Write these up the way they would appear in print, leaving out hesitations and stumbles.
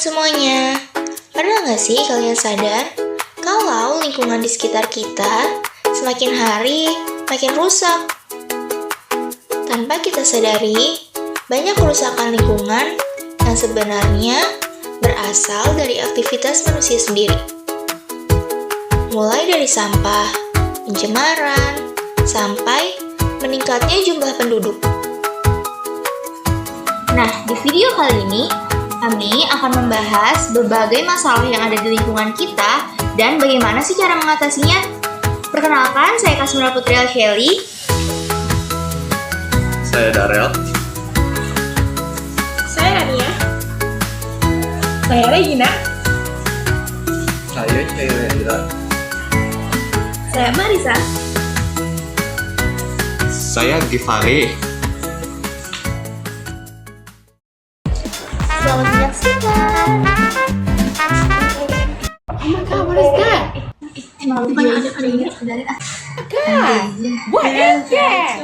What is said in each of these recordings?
semuanya. Pernah nggak sih kalian sadar kalau lingkungan di sekitar kita semakin hari makin rusak? Tanpa kita sadari, banyak kerusakan lingkungan yang sebenarnya berasal dari aktivitas manusia sendiri. Mulai dari sampah, pencemaran, sampai meningkatnya jumlah penduduk. Nah, di video kali ini, kami akan membahas berbagai masalah yang ada di lingkungan kita dan bagaimana sih cara mengatasinya. Perkenalkan, saya Kasmira Putri Shelly. Saya Darel. Saya Rania. Saya Regina. Saya Chandra. Saya Marisa. Saya Givari. Selamat menyaksikan. Oh my God, what is that? God, what is that?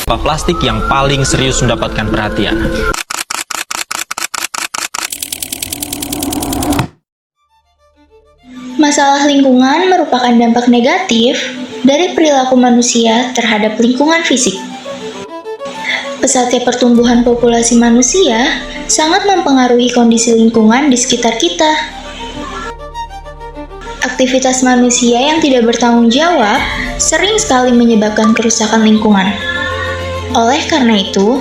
Sampah plastik yang paling serius mendapatkan perhatian. Masalah lingkungan merupakan dampak negatif dari perilaku manusia terhadap lingkungan fisik. Pesatnya pertumbuhan populasi manusia sangat mempengaruhi kondisi lingkungan di sekitar kita. Aktivitas manusia yang tidak bertanggung jawab sering sekali menyebabkan kerusakan lingkungan. Oleh karena itu,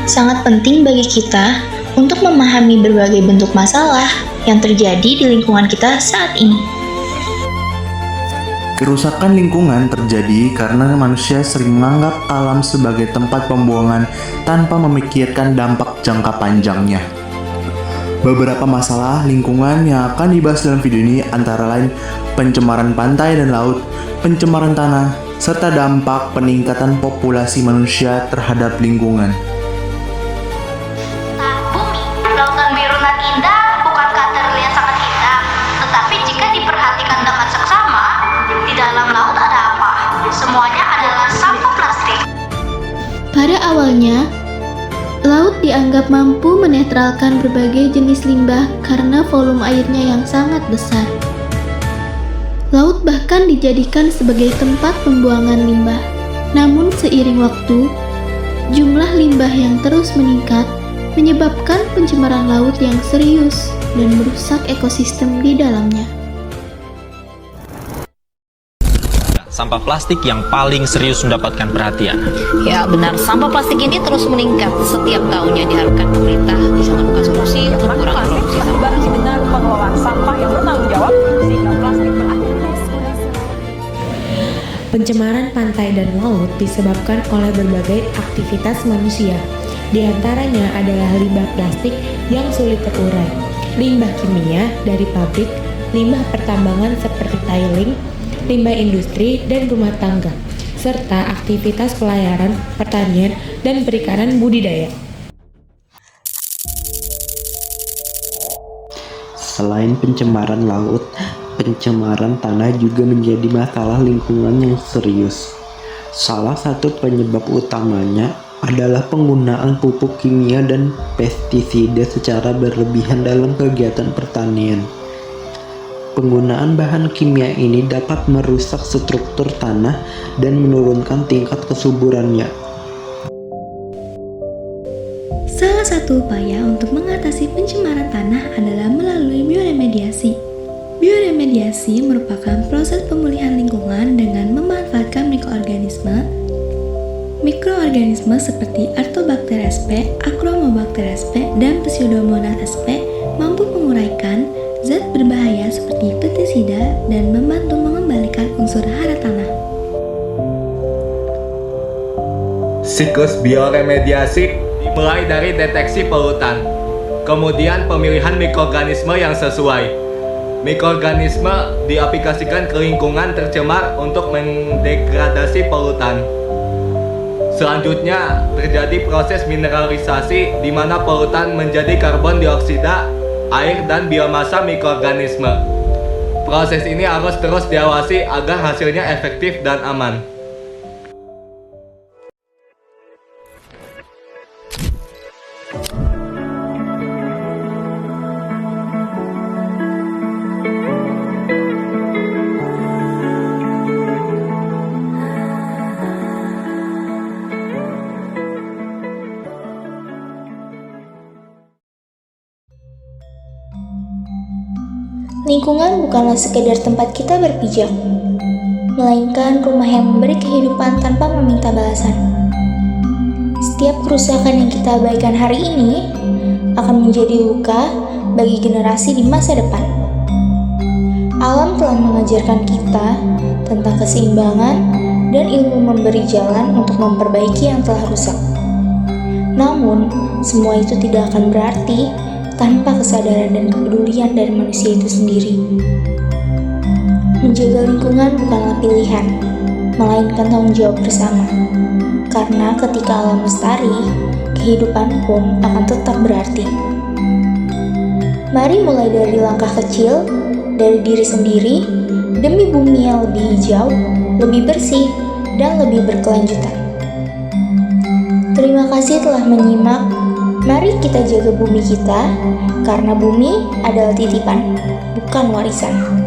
sangat penting bagi kita untuk memahami berbagai bentuk masalah yang terjadi di lingkungan kita saat ini. Kerusakan lingkungan terjadi karena manusia sering menganggap alam sebagai tempat pembuangan tanpa memikirkan dampak jangka panjangnya. Beberapa masalah lingkungan yang akan dibahas dalam video ini antara lain pencemaran pantai dan laut, pencemaran tanah, serta dampak peningkatan populasi manusia terhadap lingkungan. Bumi, lautan biru nan indah bukankah terlihat sangat indah? Tetapi jika diperhatikan dengan seksama, di dalam laut ada apa? Semuanya adalah sampah plastik. Pada awalnya, laut dianggap mampu menetralkan berbagai jenis limbah karena volume airnya yang sangat besar. Laut bahkan dijadikan sebagai tempat pembuangan limbah. Namun seiring waktu, jumlah limbah yang terus meningkat menyebabkan pencemaran laut yang serius dan merusak ekosistem di dalamnya. Sampah plastik yang paling serius mendapatkan perhatian. Ya benar, sampah plastik ini terus meningkat setiap tahunnya. Diharapkan pemerintah bisa menemukan solusi untuk mengurangi produksi sampah dengan pengelolaan sampah yang bertanggung jawab sehingga plastik berakhir. Pencemaran pantai dan laut disebabkan oleh berbagai aktivitas manusia. Di antaranya adalah limbah plastik yang sulit terurai, limbah kimia dari pabrik, limbah pertambangan seperti tiling, limbah industri dan rumah tangga, serta aktivitas pelayaran, pertanian, dan perikanan budidaya. Selain pencemaran laut, pencemaran tanah juga menjadi masalah lingkungan yang serius. Salah satu penyebab utamanya adalah penggunaan pupuk kimia dan pestisida secara berlebihan dalam kegiatan pertanian. Penggunaan bahan kimia ini dapat merusak struktur tanah dan menurunkan tingkat kesuburannya. Salah satu upaya untuk mengatasi pencemaran tanah adalah melalui bioremediasi. Bioremediasi merupakan proses pemulihan lingkungan dengan memanfaatkan mikroorganisme seperti Artobacter sp, Achromobacter sp, dan Pseudomonas sp mampu menguraikan zat berbahaya seperti pestisida dan membantu mengembalikan unsur hara tanah. Siklus bioremediasi dimulai dari deteksi polutan, kemudian pemilihan mikroorganisme yang sesuai. Mikroorganisme diaplikasikan ke lingkungan tercemar untuk mendegradasi polutan. Selanjutnya, terjadi proses mineralisasi di mana polutan menjadi karbon dioksida, air, dan biomasa mikroorganisme. Proses ini harus terus diawasi agar hasilnya efektif dan aman. Lingkungan bukanlah sekedar tempat kita berpijak, melainkan rumah yang memberi kehidupan tanpa meminta balasan. Setiap kerusakan yang kita abaikan hari ini akan menjadi luka bagi generasi di masa depan. Alam telah mengajarkan kita tentang keseimbangan dan ilmu memberi jalan untuk memperbaiki yang telah rusak. Namun, semua itu tidak akan berarti tanpa kesadaran dan kepedulian dari manusia itu sendiri. Menjaga lingkungan bukanlah pilihan, melainkan tanggung jawab bersama. Karena ketika alam lestari, kehidupan pun akan tetap berarti. Mari mulai dari langkah kecil, dari diri sendiri, demi bumi yang lebih hijau, lebih bersih, dan lebih berkelanjutan. Terima kasih telah menyimak. Mari kita jaga bumi kita, karena bumi adalah titipan, bukan warisan.